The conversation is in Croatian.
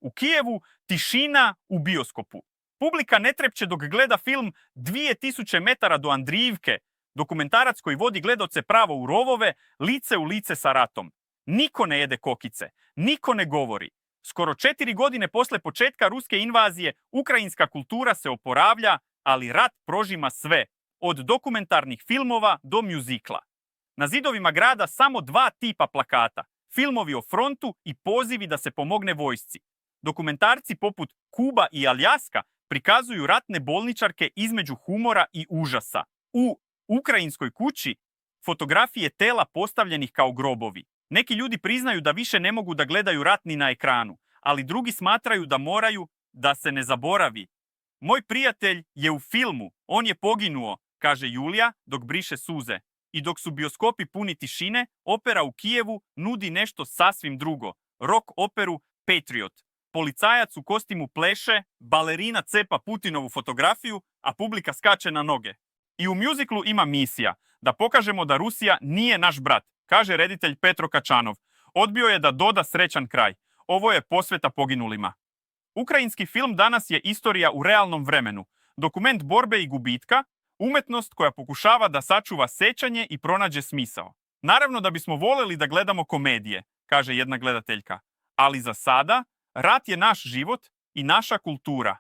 U Kijevu tišina u bioskopu. Publika ne trepće dok gleda film 2000 metara do Andrijivke, dokumentarac koji vodi gledaoce pravo u rovove, lice u lice sa ratom. Niko ne jede kokice, niko ne govori. Skoro 4 godine posle početka ruske invazije, ukrajinska kultura se oporavlja, ali rat prožima sve, od dokumentarnih filmova do mjuzikla. Na zidovima grada samo 2 tipa plakata, filmovi o frontu i pozivi da se pomogne vojsci. Dokumentarci poput Kuba i Aljaska prikazuju ratne bolničarke između humora i užasa. U Ukrajinskoj kući fotografije tela postavljenih kao grobovi. Neki ljudi priznaju da više ne mogu da gledaju rat ni na ekranu, ali drugi smatraju da moraju da se ne zaboravi. Moj prijatelj je u filmu, on je poginuo, kaže Julija dok briše suze. I dok su bioskopi puni tišine, opera u Kijevu nudi nešto sasvim drugo. Rock operu Patriot. Policajac u kostimu pleše, balerina cepa Putinovu fotografiju, a publika skače na noge. I u mjuziklu ima misija, da pokažemo da Rusija nije naš brat, kaže reditelj Petro Kačanov. Odbio je da doda srećan kraj. Ovo je posveta poginulima. Ukrajinski film danas je istorija u realnom vremenu. Dokument borbe i gubitka, umetnost koja pokušava da sačuva sećanje i pronađe smisao. Naravno da bismo voljeli da gledamo komedije, kaže jedna gledateljka. Ali za sada, rat je naš život i naša kultura.